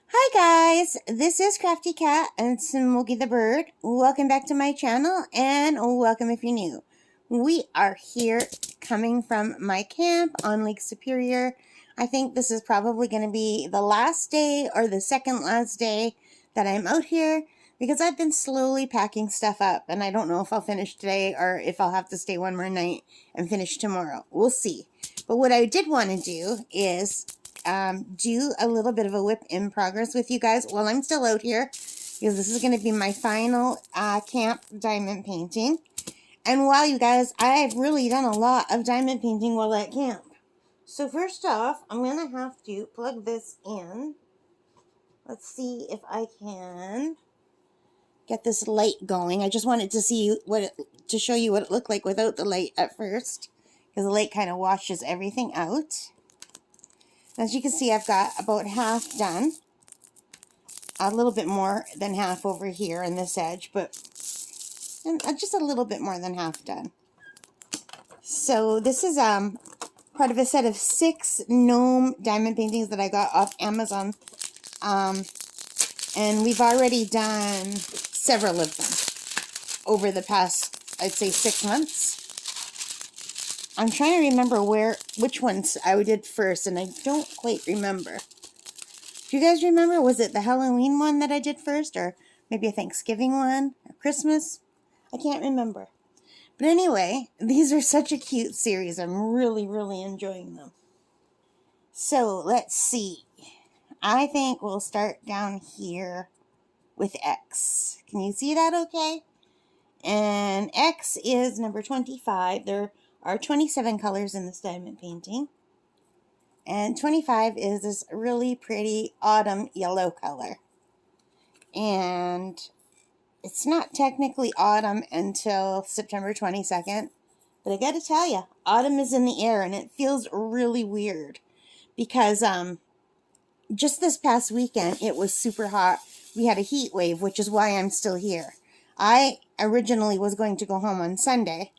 Hi guys, this is Crafty Cat and Smokey the Bird. Welcome back to my channel and welcome if you're new. We are here coming from my camp on Lake Superior. I think this is probably going to be the last day or the second last day that I'm out here because I've been slowly packing stuff up and I don't know if I'll finish today or if I'll have to stay one more night and finish tomorrow. We'll see. But what I did want to do is do a little bit of a whip in progress with you guys while I'm still out here, because this is going to be my final camp diamond painting. And wow, you guys, I've really done a lot of diamond painting while at camp. So first off, I'm going to have to plug this in. Let's see if I can get this light going. I just wanted to see to show you what it looked like without the light at first, because the light kind of washes everything out. As you can see, I've got about half done. A little bit more than half over here in this edge, but just a little bit more than half done. So this is part of a set of 6 gnome diamond paintings that I got off Amazon. And we've already done several of them over the past, I'd say, 6 months. I'm trying to remember which ones I did first, and I don't quite remember. Do you guys remember? Was it the Halloween one that I did first, or maybe a Thanksgiving one, or Christmas? I can't remember. But anyway, these are such a cute series. I'm really, really enjoying them. So, let's see. I think we'll start down here with X. Can you see that okay? And X is number 25. There are 27 colors in this diamond painting. And 25 is this really pretty autumn yellow color. And it's not technically autumn until September 22nd. But I gotta tell you, autumn is in the air and it feels really weird. Because just this past weekend, it was super hot. We had a heat wave, which is why I'm still here. I originally was going to go home on Sunday.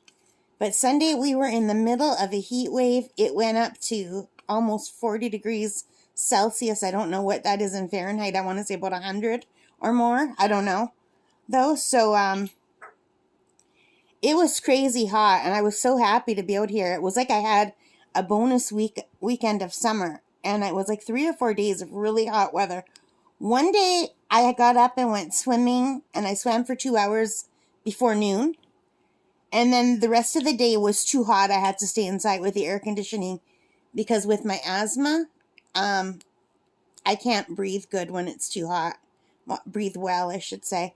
But Sunday we were in the middle of a heat wave. It went up to almost 40 degrees Celsius. I don't know what that is in Fahrenheit. I want to say about 100 or more. I don't know, though. So, it was crazy hot, and I was so happy to be out here. It was like I had a bonus weekend of summer, and it was like 3 or 4 days of really hot weather. One day, I got up and went swimming, and I swam for 2 hours before noon. And then the rest of the day was too hot. I had to stay inside with the air conditioning because with my asthma, I can't breathe good when it's too hot. Breathe well, I should say.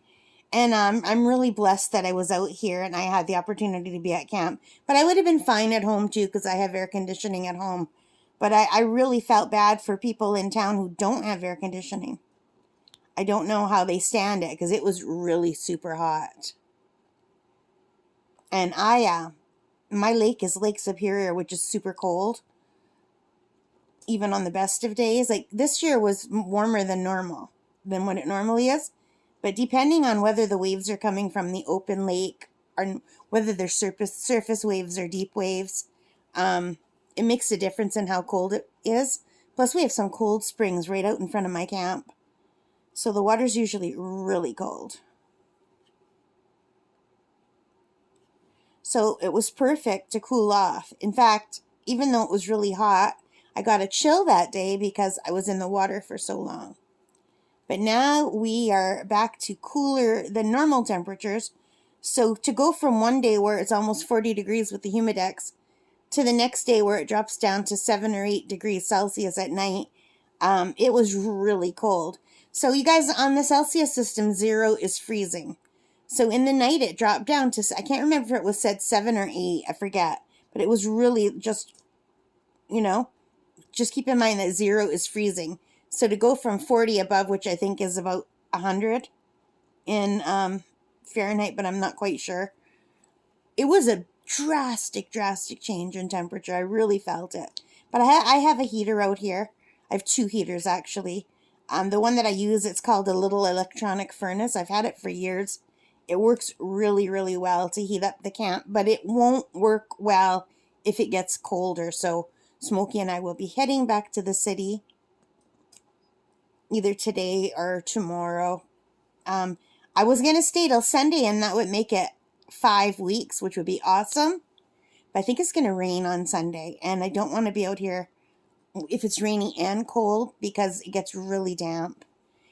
And I'm really blessed that I was out here and I had the opportunity to be at camp. But I would have been fine at home too because I have air conditioning at home. But I really felt bad for people in town who don't have air conditioning. I don't know how they stand it because it was really super hot. And my lake is Lake Superior, which is super cold. Even on the best of days. Like this year was warmer than what it normally is. But depending on whether the waves are coming from the open lake or whether they're surface waves or deep waves, it makes a difference in how cold it is. Plus, we have some cold springs right out in front of my camp. So the water's usually really cold. So it was perfect to cool off. In fact, even though it was really hot, I got a chill that day because I was in the water for so long. But now we are back to cooler than normal temperatures. So to go from one day where it's almost 40 degrees with the humidex to the next day where it drops down to 7 or 8 degrees Celsius at night, it was really cold. So you guys, on the Celsius system, 0 is freezing. So in the night it dropped down to, I can't remember if it was said 7 or 8, I forget. But it was really just, just keep in mind that 0 is freezing. So to go from 40 above, which I think is about 100 in Fahrenheit, but I'm not quite sure. It was a drastic change in temperature. I really felt it. But I have a heater out here. I have 2 heaters, actually. The one that I use, it's called a little electronic furnace. I've had it for years. It works really, really well to heat up the camp, but it won't work well if it gets colder. So Smokey and I will be heading back to the city either today or tomorrow. I was going to stay till Sunday, and that would make it 5 weeks, which would be awesome. But I think it's going to rain on Sunday, and I don't want to be out here if it's rainy and cold because it gets really damp.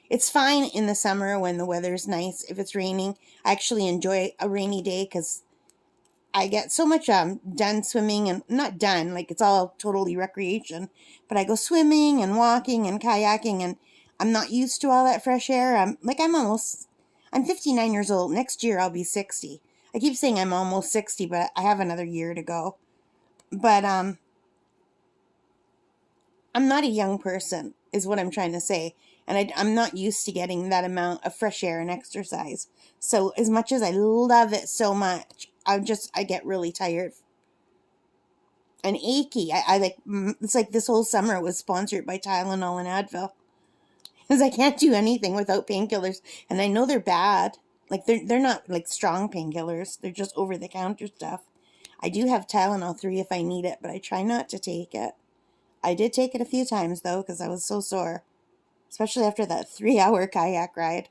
It's fine in the summer when the weather's nice. If it's raining, I actually enjoy a rainy day because I get so much done swimming, and not done, like it's all totally recreation, but I go swimming and walking and kayaking, and I'm not used to all that fresh air. I'm 59 years old. Next year I'll be 60. I keep saying I'm almost 60, but I have another year to go. But I'm not a young person, is what I'm trying to say. And I'm not used to getting that amount of fresh air and exercise. So as much as I love it so much, I get really tired and achy. It's like this whole summer was sponsored by Tylenol and Advil. Because I can't do anything without painkillers. And I know they're bad. Like they're not like strong painkillers. They're just over-the-counter stuff. I do have Tylenol 3 if I need it, but I try not to take it. I did take it a few times, though, because I was so sore. Especially after that 3-hour kayak ride.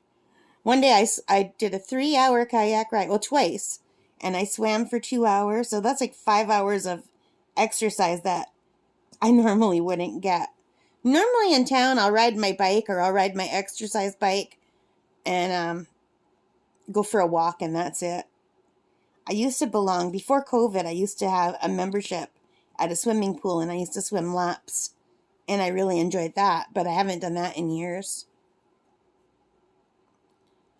One day I did a 3-hour kayak ride. Well, twice. And I swam for 2 hours. So that's like 5 hours of exercise that I normally wouldn't get. Normally in town, I'll ride my bike or I'll ride my exercise bike and go for a walk, and that's it. I used to belong, before COVID, I used to have a membership at a swimming pool, and I used to swim laps, and I really enjoyed that, but I haven't done that in years.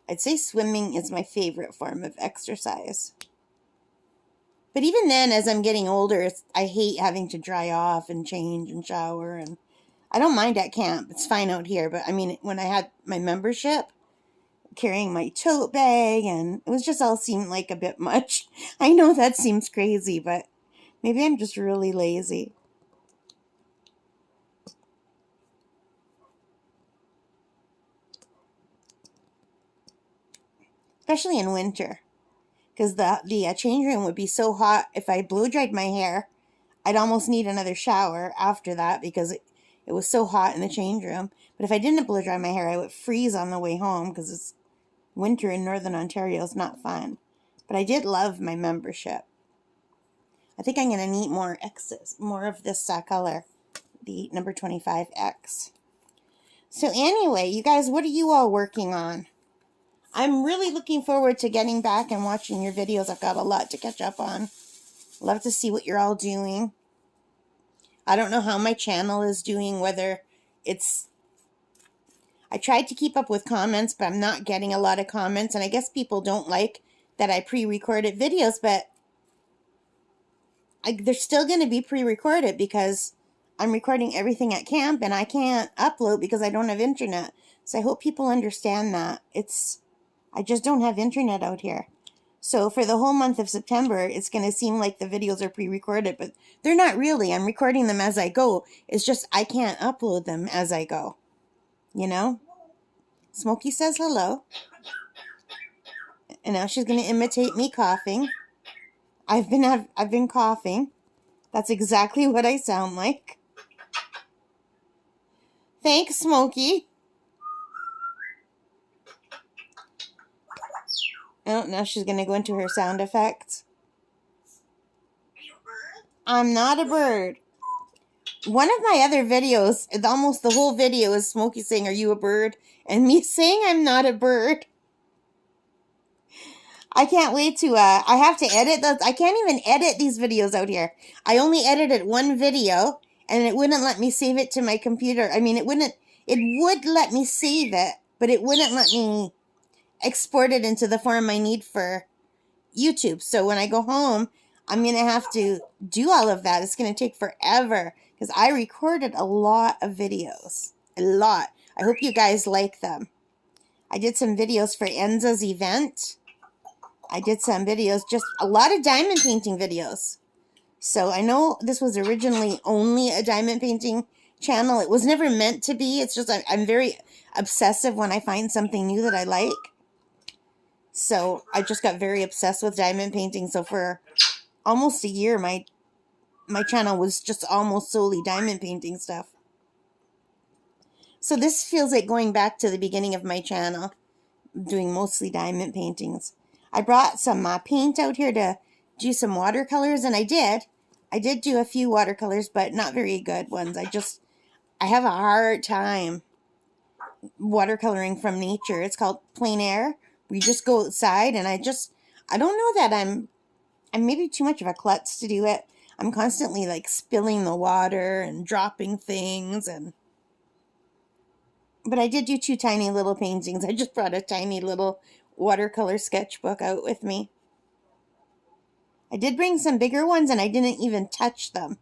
I'd say swimming is my favorite form of exercise. But even then, as I'm getting older, I hate having to dry off and change and shower, and I don't mind at camp. It's fine out here, but I mean, when I had my membership, carrying my tote bag, and it was just all seemed like a bit much. I know that seems crazy, but maybe I'm just really lazy. Especially in winter, because the change room would be so hot. If I blow dried my hair, I'd almost need another shower after that because it was so hot in the change room. But if I didn't blow dry my hair, I would freeze on the way home because it's winter in Northern Ontario is not fun. But I did love my membership. I think I'm going to need more X's, more of this color, the number 25X. So anyway, you guys, what are you all working on? I'm really looking forward to getting back and watching your videos. I've got a lot to catch up on. Love to see what you're all doing. I don't know how my channel is doing, whether it's... I tried to keep up with comments, but I'm not getting a lot of comments, and I guess people don't like that I pre-recorded videos, but they're still going to be pre-recorded because I'm recording everything at camp, and I can't upload because I don't have internet. So I hope people understand that. I just don't have internet out here. So for the whole month of September, it's going to seem like the videos are pre-recorded, but they're not really. I'm recording them as I go. It's just I can't upload them as I go. You know? Smokey says hello. And now she's going to imitate me coughing. I've been coughing. That's exactly what I sound like. Thanks, Smokey. Oh, now she's going to go into her sound effects. I'm not a bird. One of my other videos, almost the whole video is Smokey saying, "Are you a bird?" And me saying I'm not a bird. I can't wait to, I have to edit those. I can't even edit these videos out here. I only edited one video, and it wouldn't let me save it to my computer. I mean, it would let me save it, but it wouldn't let me export it into the form I need for YouTube. So when I go home, I'm going to have to do all of that. It's going to take forever because I recorded a lot of videos. A lot. I hope you guys like them. I did some videos for Enza's event. I did some videos, just a lot of diamond painting videos. So I know this was originally only a diamond painting channel. It was never meant to be. It's just I'm very obsessive when I find something new that I like. So I just got very obsessed with diamond painting. So for almost a year, my channel was just almost solely diamond painting stuff. So this feels like going back to the beginning of my channel, doing mostly diamond paintings. I brought some paint out here to do some watercolors, and I did. I did do a few watercolors, but not very good ones. I have a hard time watercoloring from nature. It's called plein air. We just go outside, and I don't know that I'm maybe too much of a klutz to do it. I'm constantly like spilling the water and dropping things, but I did do 2 tiny little paintings. I just brought a tiny little watercolor sketchbook out with me. I did bring some bigger ones, and I didn't even touch them.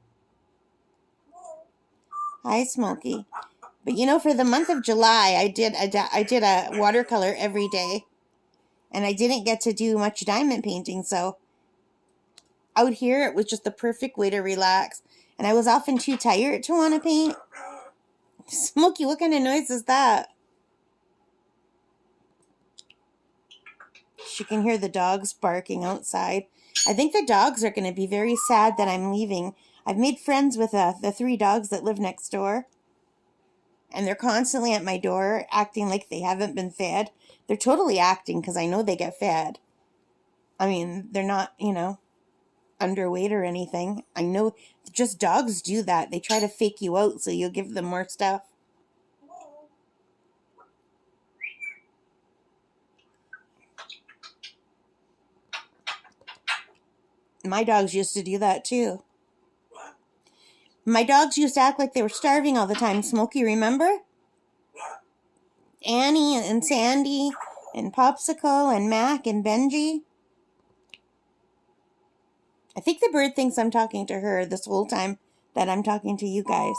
Hi, Smokey. But you know, for the month of July, I did a watercolor every day, and I didn't get to do much diamond painting, so out here it was just the perfect way to relax, and I was often too tired to want to paint. Smokey, what kind of noise is that? You can hear the dogs barking outside. I think the dogs are going to be very sad that I'm leaving. I've made friends with the 3 dogs that live next door, and they're constantly at my door acting like they haven't been fed. They're totally acting because I know they get fed. I mean, they're not, underweight or anything. I know just dogs do that. They try to fake you out so you'll give them more stuff. My dogs used to do that too. My dogs used to act like they were starving all the time. Smokey, remember? Annie and Sandy and Popsicle and Mac and Benji. I think the bird thinks I'm talking to her this whole time that I'm talking to you guys.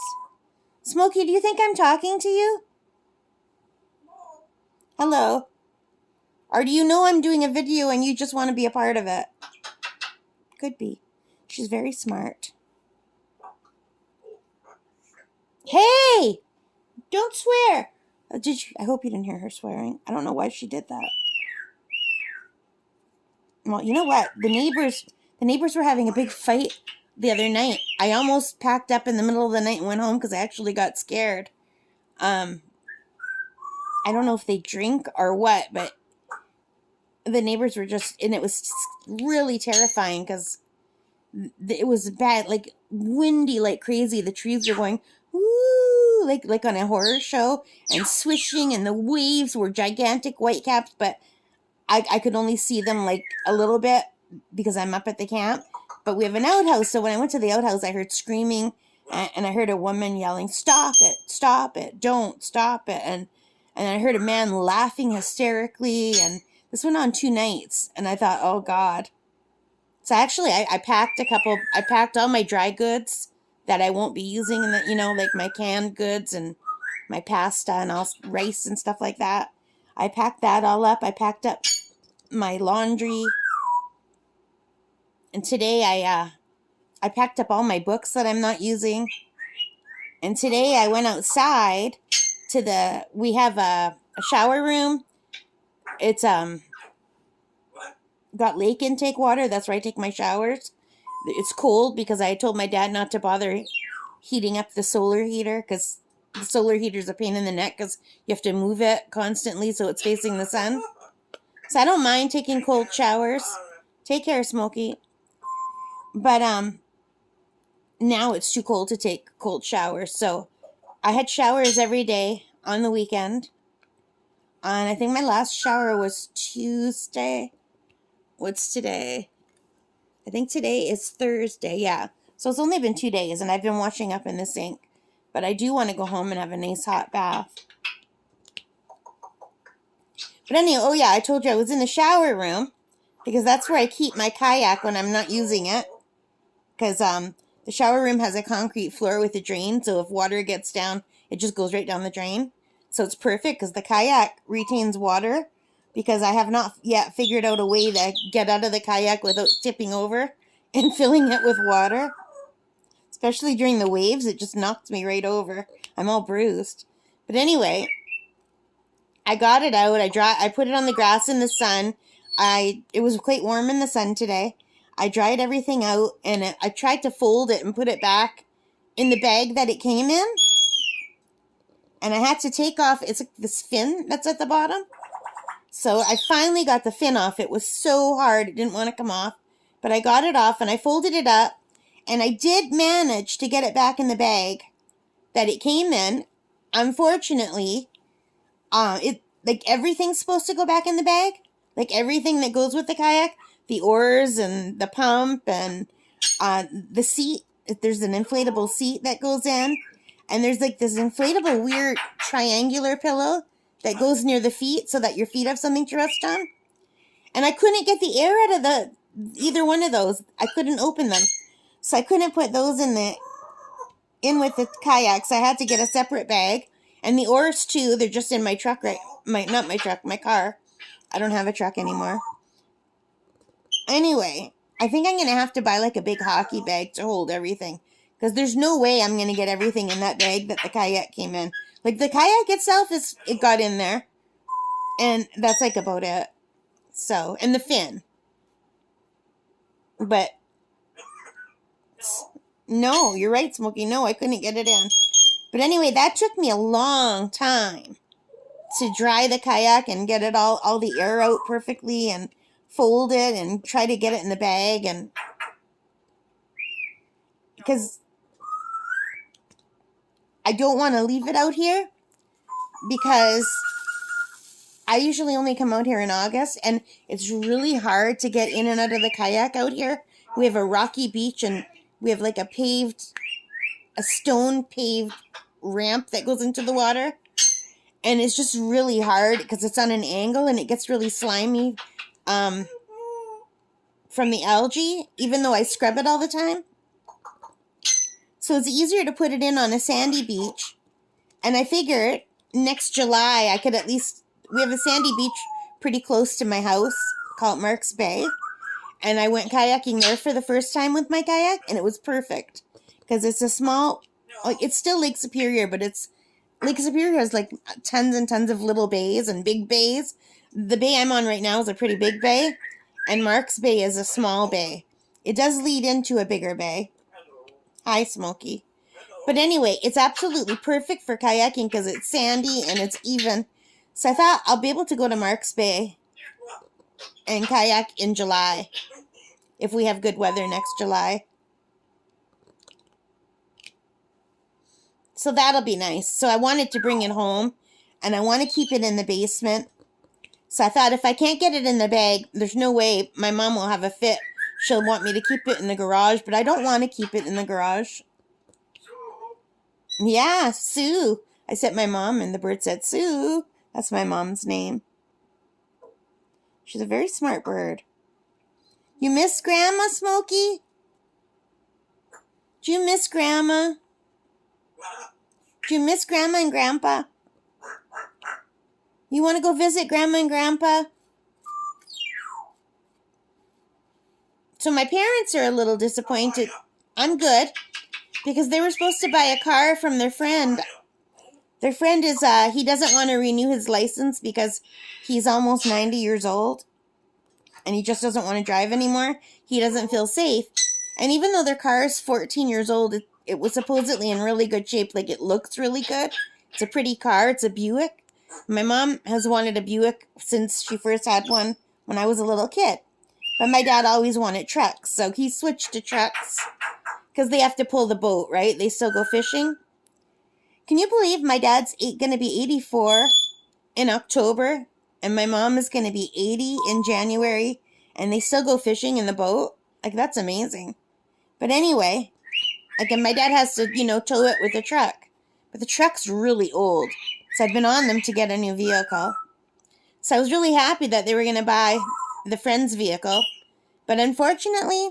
Smokey, do you think I'm talking to you? Hello? Or do you know I'm doing a video and you just want to be a part of it? Could be. She's very smart. Hey! Don't swear! I hope you didn't hear her swearing. I don't know why she did that. Well, you know what? The neighbors were having a big fight the other night. I almost packed up in the middle of the night and went home because I actually got scared. I don't know if they drink or what, but the neighbors were and it was really terrifying because it was bad, like windy like crazy. The trees were going woo, like on a horror show, and swishing, and the waves were gigantic whitecaps, but I could only see them like a little bit because I'm up at the camp. But we have an outhouse, so when I went to the outhouse, I heard screaming, and I heard a woman yelling, stop it, don't stop it. And I heard a man laughing hysterically, and this went on 2 nights, and I thought, oh God. So actually, I packed all my dry goods that I won't be using, in like my canned goods and my pasta and all rice and stuff like that. I packed that all up. I packed up my laundry. And today I packed up all my books that I'm not using. And today I went outside to we have a shower room. It's got lake intake water. That's where I take my showers. It's cold because I told my dad not to bother heating up the solar heater, because the solar heater is a pain in the neck because you have to move it constantly so it's facing the sun. So I don't mind taking cold showers. Take care, Smokey. But now it's too cold to take cold showers. So I had showers every day on the weekend. And I think my last shower was Tuesday. What's today? I think today is Thursday, yeah. So it's only been 2 days, and I've been washing up in the sink. But I do want to go home and have a nice hot bath. But anyway, oh yeah, I told you I was in the shower room, because that's where I keep my kayak when I'm not using it. Because the shower room has a concrete floor with a drain, so if water gets down, it just goes right down the drain. So it's perfect, because the kayak retains water, because I have not yet figured out a way to get out of the kayak without tipping over and filling it with water. Especially during the waves, it just knocks me right over. I'm all bruised. But anyway, I got it out. I put it on the grass in the sun. It was quite warm in the sun today. I dried everything out, and I tried to fold it and put it back in the bag that it came in. And I had to take off, it's like this fin that's at the bottom. So I finally got the fin off. It was so hard, it didn't want to come off. But I got it off and I folded it up. And I did manage to get it back in the bag that it came in. Unfortunately, like everything's supposed to go back in the bag. Like everything that goes with the kayak. The oars and the pump and the seat. There's an inflatable seat that goes in. And there's like this inflatable weird triangular pillow that goes near the feet so that your feet have something to rest on. And I couldn't get the air out of either one of those. I couldn't open them. So I couldn't put those in with the kayaks. I had to get a separate bag. And the oars too, they're just in my truck, right? Not my truck, my car. I don't have a truck anymore. Anyway, I think I'm going to have to buy like a big hockey bag to hold everything. Because there's no way I'm going to get everything in that bag that the kayak came in. Like the kayak itself, it got in there. And that's like about it. So, and the fin. But, no, you're right, Smokey. No, I couldn't get it in. But anyway, that took me a long time to dry the kayak and get it all the air out perfectly and fold it and try to get it in the bag. And because I don't want to leave it out here because I usually only come out here in August and it's really hard to get in and out of the kayak out here. We have a rocky beach and we have like a stone paved ramp that goes into the water. And it's just really hard because it's on an angle and it gets really slimy from the algae, even though I scrub it all the time. So it's easier to put it in on a sandy beach. And I figured next July I could at least... We have a sandy beach pretty close to my house called Marks Bay. And I went kayaking there for the first time with my kayak and it was perfect. Because it's a small... Like, it's still Lake Superior, but Lake Superior has like tons and tons of little bays and big bays. The bay I'm on right now is a pretty big bay. And Marks Bay is a small bay. It does lead into a bigger bay. Hi, Smokey. But anyway, it's absolutely perfect for kayaking because it's sandy and it's even. So I thought I'll be able to go to Marks Bay and kayak in July. If we have good weather next July. So that'll be nice. So I wanted to bring it home. And I want to keep it in the basement. So I thought if I can't get it in the bag, there's no way my mom will have a fit. She'll want me to keep it in the garage. But I don't want to keep it in the garage. Yeah, Sue. I said my mom and the bird said Sue. That's my mom's name. She's a very smart bird. You miss Grandma, Smokey? Do you miss Grandma? Do you miss Grandma and Grandpa? You want to go visit Grandma and Grandpa? So my parents are a little disappointed. I'm good. Because they were supposed to buy a car from their friend. Their friend is, he doesn't want to renew his license because he's almost 90 years old. And he just doesn't want to drive anymore. He doesn't feel safe. And even though their car is 14 years old, it was supposedly in really good shape. Like, it looks really good. It's a pretty car. It's a Buick. My mom has wanted a Buick since she first had one when I was a little kid. But my dad always wanted trucks. So he switched to trucks. Because they have to pull the boat, right? They still go fishing. Can you believe my dad's going to be 84 in October? And my mom is going to be 80 in January. And they still go fishing in the boat? Like, that's amazing. But anyway, like, and my dad has to, tow it with a truck. But the truck's really old. So I've been on them to get a new vehicle. So I was really happy that they were going to buy the friend's vehicle. But unfortunately,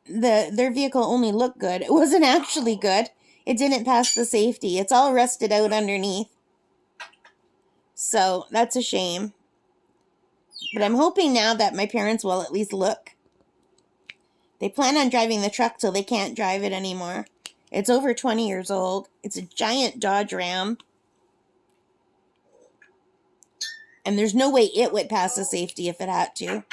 their vehicle only looked good. It wasn't actually good. It didn't pass the safety. It's all rusted out underneath. So that's a shame. But I'm hoping now that my parents will at least look. They plan on driving the truck till they can't drive it anymore. It's over 20 years old. It's a giant Dodge Ram. And there's no way it would pass the safety if it had to.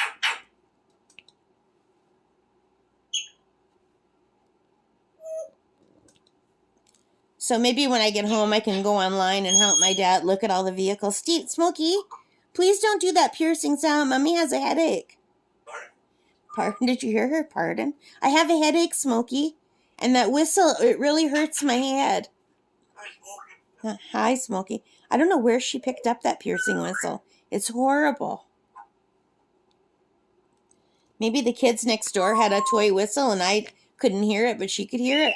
So maybe when I get home, I can go online and help my dad look at all the vehicles. Steve, Smokey, please don't do that piercing sound. Mommy has a headache. Pardon? Did you hear her? Pardon? I have a headache, Smokey. And that whistle, it really hurts my head. Hi, Smokey. I don't know where she picked up that piercing whistle. It's horrible. Maybe the kids next door had a toy whistle and I couldn't hear it, but she could hear it.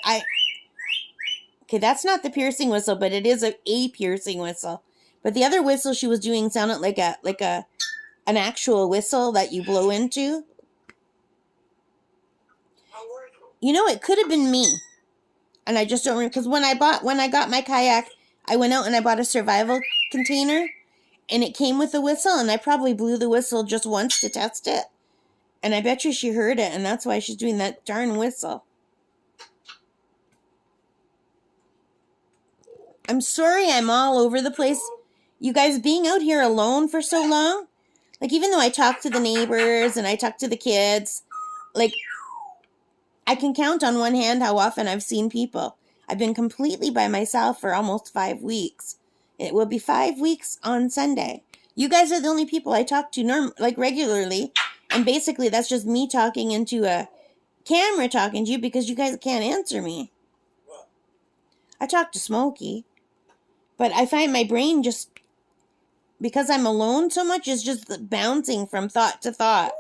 Okay, that's not the piercing whistle, but it is a piercing whistle. But the other whistle she was doing sounded like an actual whistle that you blow into. You know, it could have been me. And I just don't remember, because when I got my kayak, I went out and I bought a survival container, and it came with a whistle, and I probably blew the whistle just once to test it. And I bet you she heard it, and that's why she's doing that darn whistle. I'm sorry I'm all over the place. You guys being out here alone for so long, like even though I talk to the neighbors and I talk to the kids, like I can count on one hand how often I've seen people. I've been completely by myself for almost 5 weeks. It will be 5 weeks on Sunday. You guys are the only people I talk to regularly, and basically that's just me talking into a camera talking to you because you guys can't answer me. I talk to Smokey, but I find my brain just, because I'm alone so much, is just bouncing from thought to thought.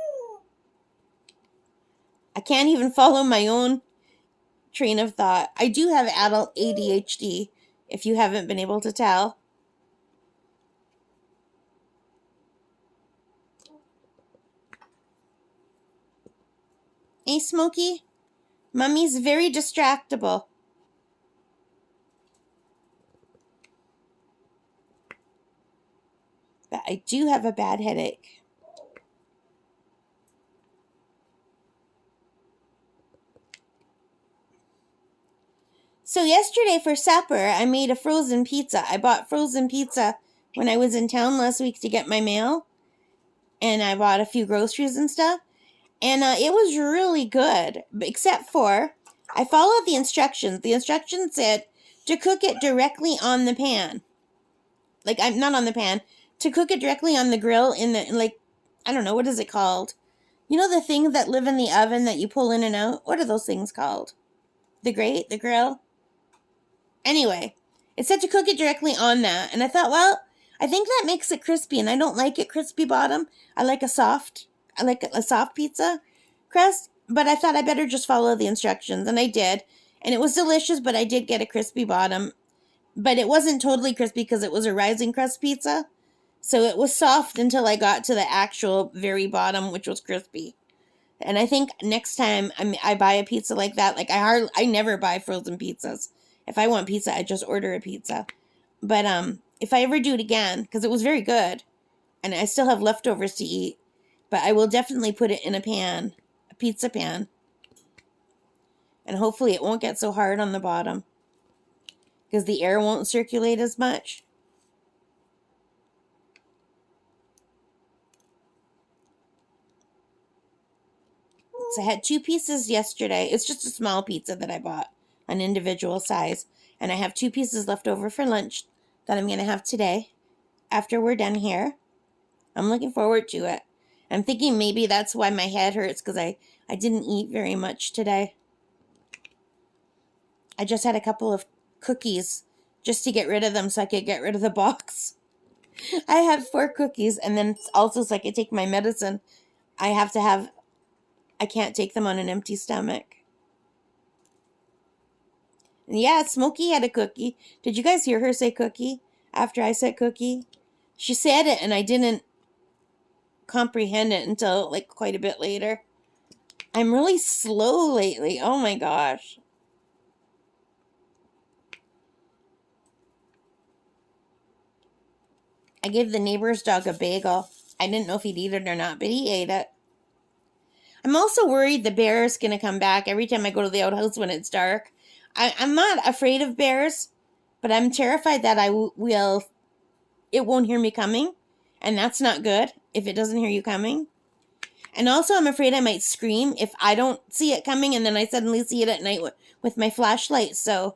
I can't even follow my own train of thought. I do have adult ADHD, if you haven't been able to tell. Hey, Smokey? Mummy's very distractible. But I do have a bad headache. So yesterday for supper, I made a frozen pizza. I bought frozen pizza when I was in town last week to get my mail. And I bought a few groceries and stuff. And it was really good. Except for, I followed the instructions. The instructions said to cook it directly on the pan. Like, I'm not on the pan. To cook it directly on the grill I don't know, what is it called? You know the things that live in the oven that you pull in and out? What are those things called? The grate? The grill? Anyway, it said to cook it directly on that. And I thought, well, I think that makes it crispy. And I don't like it crispy bottom. I like a soft pizza crust. But I thought I better just follow the instructions. And I did. And it was delicious, but I did get a crispy bottom. But it wasn't totally crispy because it was a rising crust pizza. So it was soft until I got to the actual very bottom, which was crispy. And I think next time I buy a pizza like that, like I never buy frozen pizzas. If I want pizza, I just order a pizza. But if I ever do it again, because it was very good, and I still have leftovers to eat, but I will definitely put it in a pizza pan. And hopefully it won't get so hard on the bottom, because the air won't circulate as much. So I had 2 pieces yesterday. It's just a small pizza that I bought, an individual size. And I have 2 pieces left over for lunch that I'm going to have today after we're done here. I'm looking forward to it. I'm thinking maybe that's why my head hurts, because I didn't eat very much today. I just had a couple of cookies just to get rid of them so I could get rid of the box. I have 4 cookies, and then also so I could take my medicine. I can't take them on an empty stomach. And yeah, Smokey had a cookie. Did you guys hear her say cookie after I said cookie? She said it and I didn't comprehend it until like quite a bit later. I'm really slow lately. Oh my gosh. I gave the neighbor's dog a bagel. I didn't know if he'd eat it or not, but he ate it. I'm also worried the bear is going to come back every time I go to the outhouse when it's dark. I'm not afraid of bears, but I'm terrified that it won't hear me coming. And that's not good if it doesn't hear you coming. And also I'm afraid I might scream if I don't see it coming and then I suddenly see it at night with my flashlight. So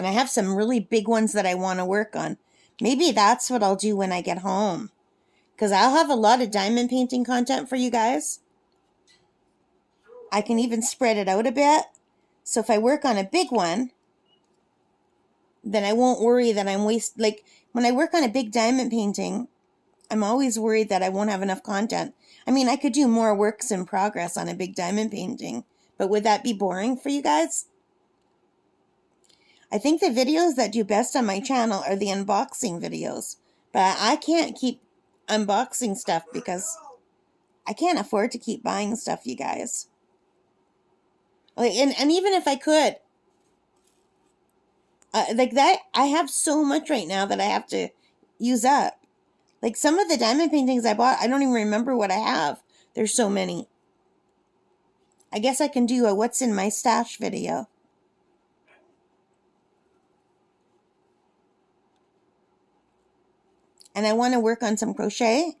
And I have some really big ones that I want to work on. Maybe that's what I'll do when I get home. Because I'll have a lot of diamond painting content for you guys. I can even spread it out a bit. So if I work on a big one, then I won't worry that I'm like, when I work on a big diamond painting, I'm always worried that I won't have enough content. I mean, I could do more works in progress on a big diamond painting, but would that be boring for you guys? I think the videos that do best on my channel are the unboxing videos, but I can't keep unboxing stuff because I can't afford to keep buying stuff, you guys. Like, and even if I could, like that, I have so much right now that I have to use up. Like some of the diamond paintings I bought, I don't even remember what I have. There's so many. I guess I can do a what's in my stash video. And I want to work on some crochet.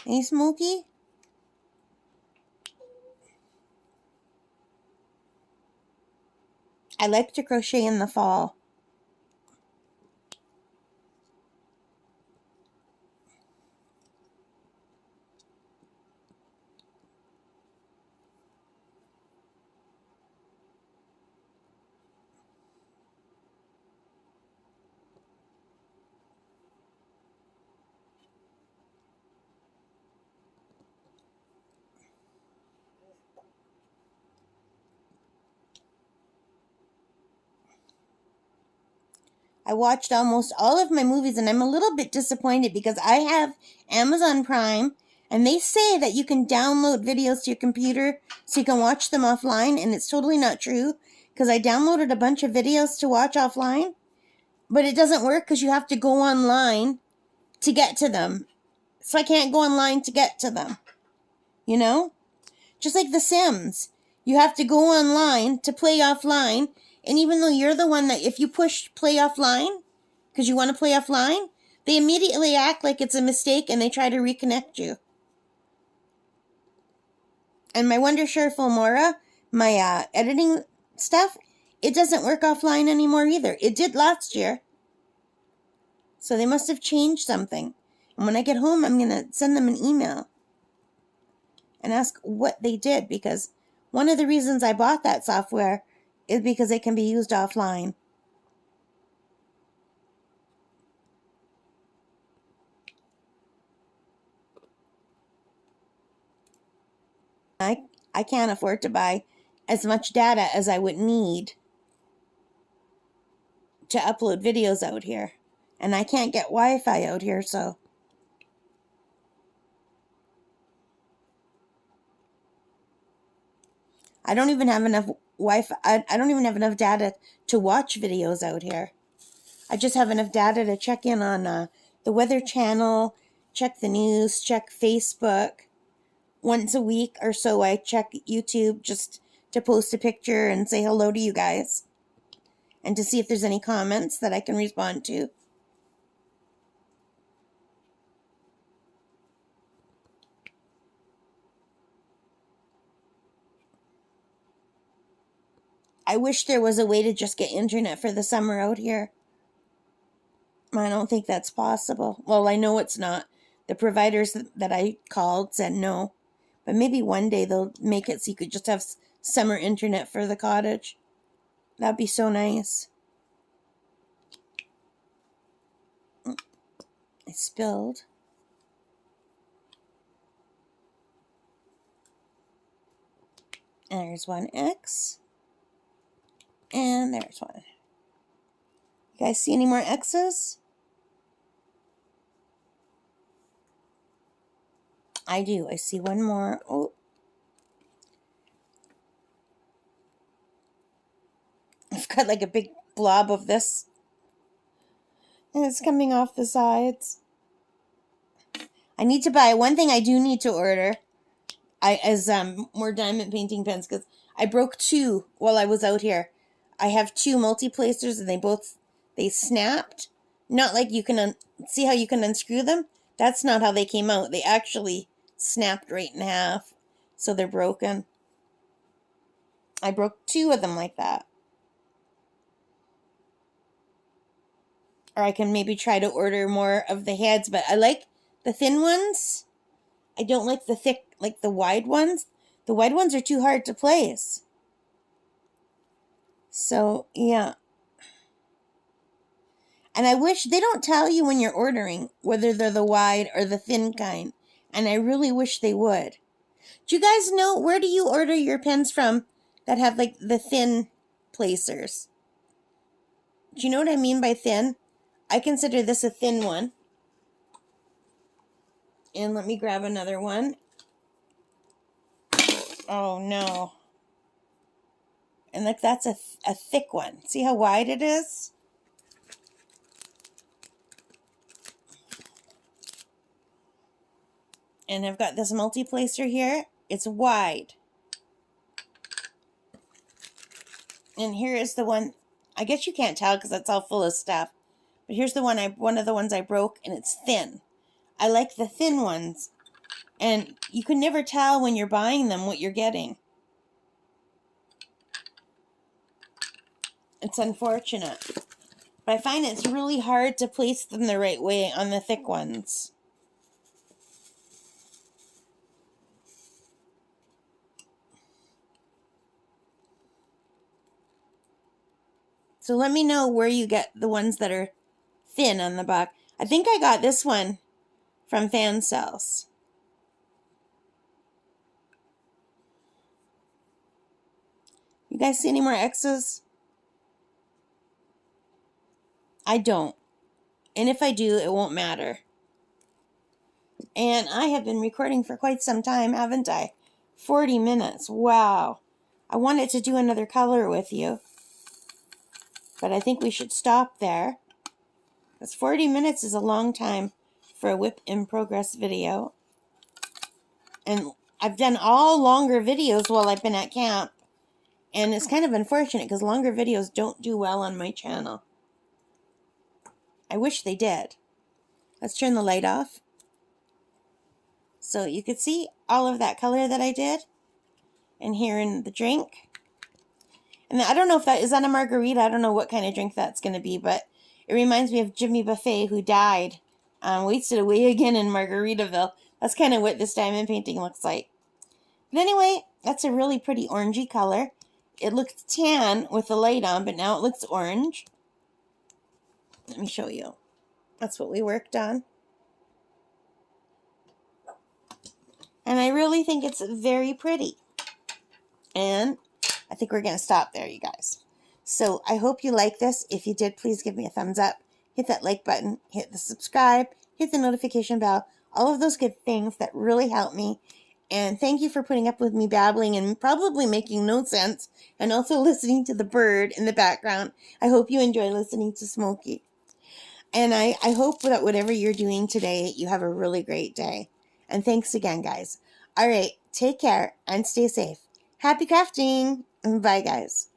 Hey, Smokey? I like to crochet in the fall. I watched almost all of my movies, and I'm a little bit disappointed because I have Amazon Prime, and they say that you can download videos to your computer so you can watch them offline, and it's totally not true because I downloaded a bunch of videos to watch offline, but it doesn't work because you have to go online to get to them. So I can't go online to get to them, you know? Just like The Sims. You have to go online to play offline, and even though you're the one that, if you push play offline, because you want to play offline, they immediately act like it's a mistake and they try to reconnect you. And my Wonder Share Filmora, my editing stuff, it doesn't work offline anymore either. It did last year. So they must have changed something. And when I get home, I'm going to send them an email and ask what they did, because one of the reasons I bought that software is because it can be used offline. I can't afford to buy as much data as I would need to upload videos out here. And I can't get Wi-Fi out here, so I don't even have enough Wi-Fi. I don't even have enough data to watch videos out here. I just have enough data to check in on the Weather Channel, check the news, check Facebook. Once a week or so, I check YouTube just to post a picture and say hello to you guys, and to see if there's any comments that I can respond to. I wish there was a way to just get internet for the summer out here. I don't think that's possible. Well, I know it's not. The providers that I called said no. But maybe one day they'll make it so you could just have summer internet for the cottage. That'd be so nice. I spilled. And there's one X. And there's one. You guys see any more X's? I do. I see one more. Oh. I've got like a big blob of this. And it's coming off the sides. I need to buy, one thing I do need to order is more diamond painting pens, because I broke two while I was out here. I have two multi-placers and they snapped. Not like you can, see how you can unscrew them? That's not how they came out. They actually snapped right in half. So they're broken. I broke two of them like that. Or I can maybe try to order more of the heads, but I like the thin ones. I don't like the thick, like the wide ones. The wide ones are too hard to place. So, yeah. And I wish they don't tell you when you're ordering whether they're the wide or the thin kind. And I really wish they would. Do you guys know, where do you order your pens from that have like the thin placers? Do you know what I mean by thin? I consider this a thin one. And let me grab another one. Oh no. And like that's a thick one. See how wide it is? And I've got this multi-placer here. It's wide. And here is the one. I guess you can't tell because it's all full of stuff. But here's the one one of the ones I broke, and it's thin. I like the thin ones. And you can never tell when you're buying them what you're getting. It's unfortunate. But I find it's really hard to place them the right way on the thick ones. So let me know where you get the ones that are thin on the back. I think I got this one from Fan Cells. You guys see any more X's? I don't. And if I do, it won't matter. And I have been recording for quite some time, haven't I? 40 minutes. Wow. I wanted to do another color with you, but I think we should stop there. Because 40 minutes is a long time for a WIP in progress video. And I've done all longer videos while I've been at camp. And it's kind of unfortunate because longer videos don't do well on my channel. I wish they did. Let's turn the light off. So you could see all of that color that I did. And here in the drink. And I don't know if is that a margarita. I don't know what kind of drink that's going to be. But it reminds me of Jimmy Buffet, who died. Wasted away again in Margaritaville. That's kind of what this diamond painting looks like. But anyway, that's a really pretty orangey color. It looked tan with the light on, but now it looks orange. Let me show you. That's what we worked on. And I really think it's very pretty. And I think we're going to stop there, you guys. So I hope you like this. If you did, please give me a thumbs up. Hit that like button. Hit the subscribe. Hit the notification bell. All of those good things that really help me. And thank you for putting up with me babbling and probably making no sense. And also listening to the bird in the background. I hope you enjoy listening to Smokey. And I hope that whatever you're doing today, you have a really great day. And thanks again, guys. All right, take care and stay safe. Happy crafting. Bye, guys.